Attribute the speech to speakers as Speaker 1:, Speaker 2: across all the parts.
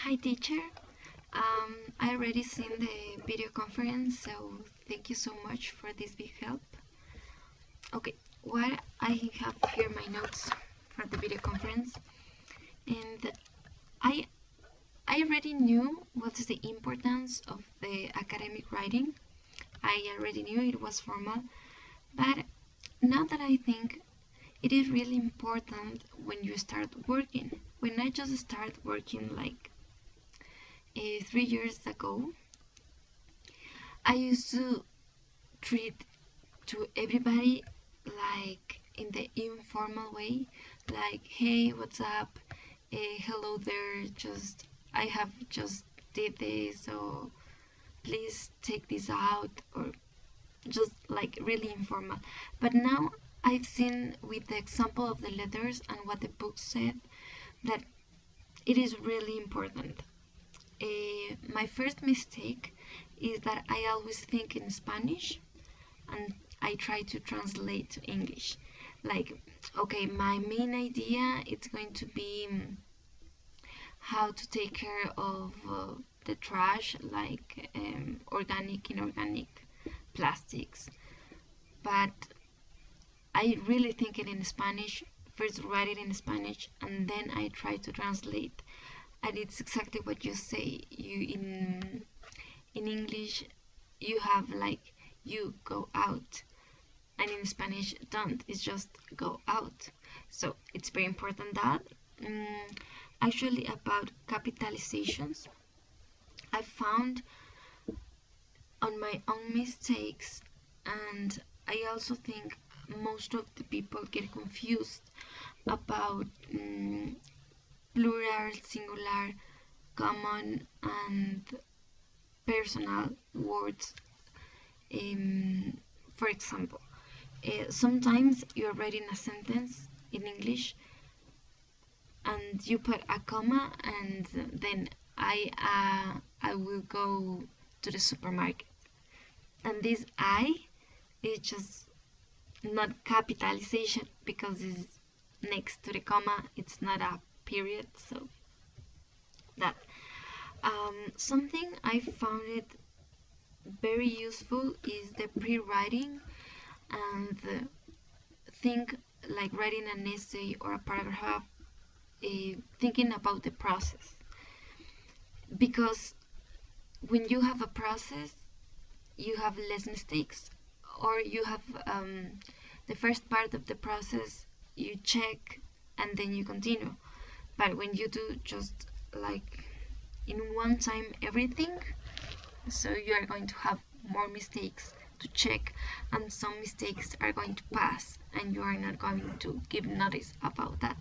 Speaker 1: Hi teacher, I already seen the video conference, so thank you so much for this big help. Okay, what I have here my notes for the video conference, and I I already knew what's the importance of the academic writing. I already knew it was formal, but now that I think it is really important when you start working. When I just started working like 3 years ago, I used to treat to everybody like in the informal way, like, hey, what's up? Hello there, just I have just did this, so please take this out, or just like really informal. But now I've seen with the example of the letters and what the book said that it is really important. My first mistake is that I always think in Spanish and I try to translate to English. Like, okay, my main idea it's going to be how to take care of the trash, like organic, inorganic plastics. But I really think it in Spanish, first write it in Spanish, and then I try to translate. And it's exactly what you say. You in English, you have like you go out, and in Spanish don't, it's just go out. So it's very important that actually about capitalizations I found on my own mistakes, and I also think most of the people get confused about plural, singular, common, and personal words. For example, sometimes you're writing a sentence in English and you put a comma and then I will go to the supermarket, and this I is just not capitalization because it's next to the comma, it's not a period. So that something I found it very useful is the pre-writing, and think like writing an essay or a paragraph, thinking about the process, because when you have a process you have less mistakes, or you have the first part of the process you check and then you continue. But when you do just like in one time everything, so you are going to have more mistakes to check, and some mistakes are going to pass and you are not going to give notice about that.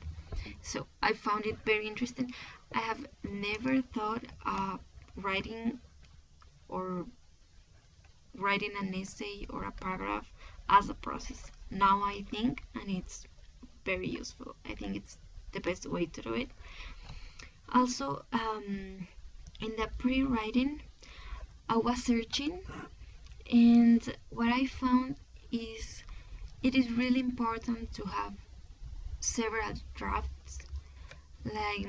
Speaker 1: So I found it very interesting. I have never thought of writing or writing an essay or a paragraph as a process. Now I think, and it's very useful. I think it's the best way to do it. Also, in the pre-writing, I was searching, and what I found is it is really important to have several drafts, like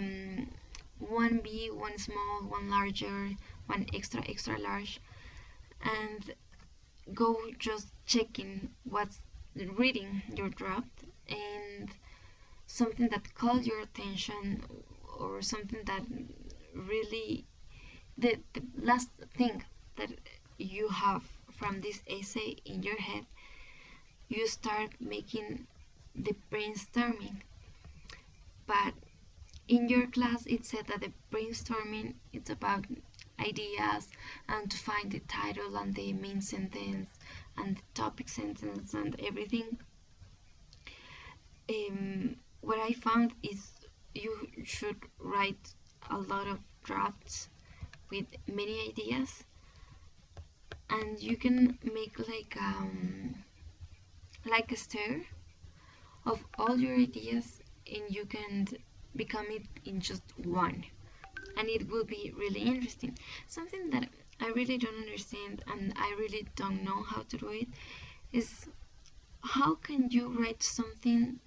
Speaker 1: one big, one small, one larger, one extra, extra large, and go just checking what's reading your draft, and something that calls your attention, or something that really the last thing that you have from this essay in your head, you start making the brainstorming. But in your class it said that the brainstorming it's about ideas, and to find the title and the main sentence and the topic sentence and everything. What I found is you should write a lot of drafts with many ideas, and you can make like a stir of all your ideas, and you can become it in just one, and it will be really interesting. Something that I really don't understand and I really don't know how to do it is how can you write something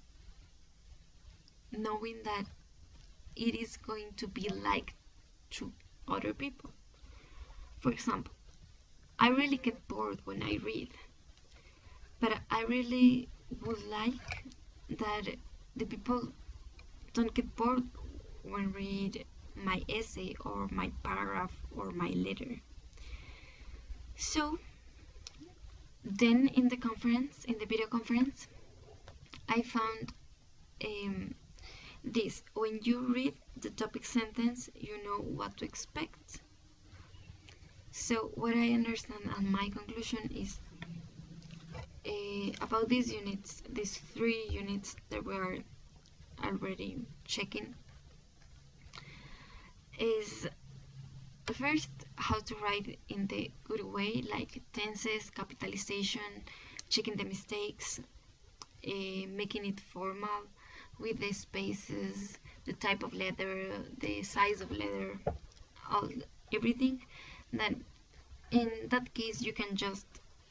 Speaker 1: knowing that it is going to be liked to other people. For example, I really get bored when I read, but I really would like that the people don't get bored when read my essay or my paragraph or my letter. So then in the video conference, I found this. When you read the topic sentence, you know what to expect. So what I understand and my conclusion is about these units, these 3 units that we are already checking, is first how to write in the good way, like tenses, capitalization, checking the mistakes, making it formal with the spaces, the type of letter, the size of letter, everything. Then in that case you can just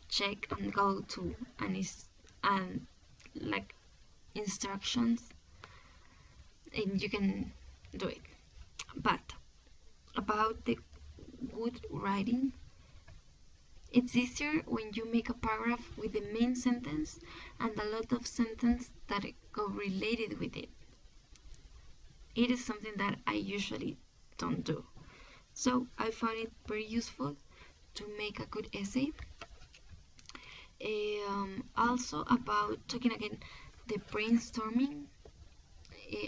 Speaker 1: check and go to and like instructions and you can do it. But about the good writing, it's easier when you make a paragraph with the main sentence and a lot of sentences that go related with it. It is something that I usually don't do. So I found it very useful to make a good essay. Also about talking again, the brainstorming,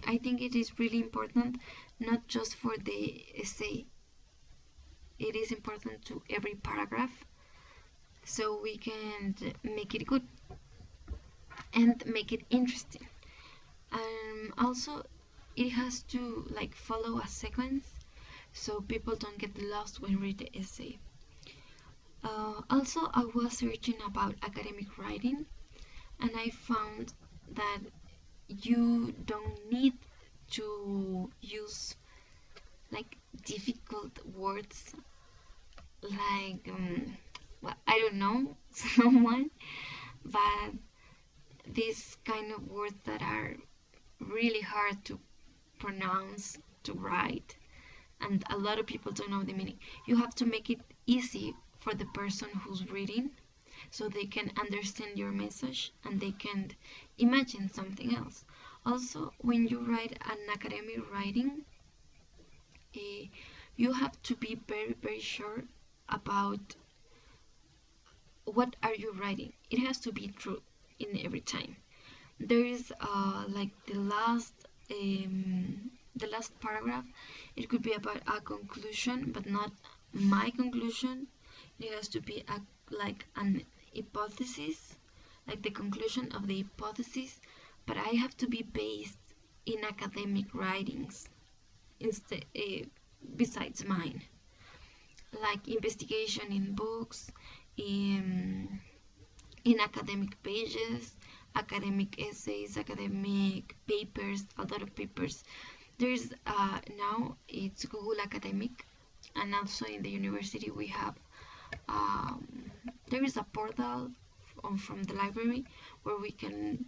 Speaker 1: I think it is really important, not just for the essay, it is important to every paragraph, so we can make it good and make it interesting. Also it has to like follow a sequence so people don't get lost when read the essay. Also I was searching about academic writing and I found that you don't need to use like difficult words like well, I don't know someone, but these kind of words that are really hard to pronounce, to write, and a lot of people don't know the meaning. You have to make it easy for the person who's reading so they can understand your message and they can imagine something else. Also, when you write an academic writing, you have to be very sure about what are you writing. It has to be true in every time. There is like the last paragraph, it could be about a conclusion but not my conclusion. It has to be like an hypothesis, like the conclusion of the hypothesis, but I have to be based in academic writings instead, besides mine, like investigation in books, in academic pages, academic essays, academic papers, a lot of papers. There's now it's Google Academic, and also in the university we have there is a portal from the library where we can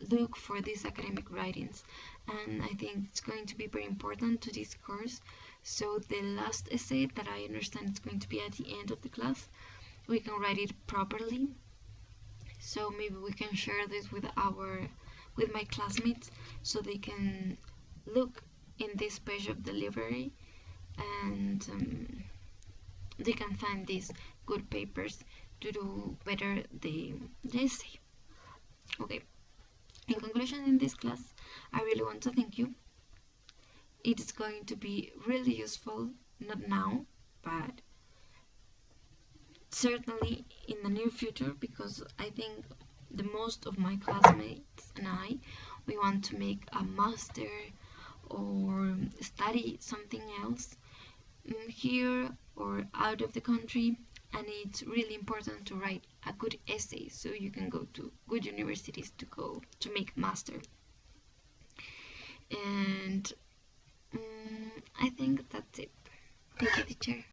Speaker 1: look for these academic writings, and I think it's going to be very important to this course. So the last essay that I understand is going to be at the end of the class, we can write it properly. So maybe we can share this with my classmates so they can look in this page of the library and they can find these good papers to do better the essay. Okay, in conclusion, in this class I really want to thank you. It is going to be really useful, not now but certainly in the near future, because I think the most of my classmates and we want to make a master or study something else here or out of the country, and it's really important to write a good essay so you can go to good universities to make master. And I think that's it. Thank you, teacher.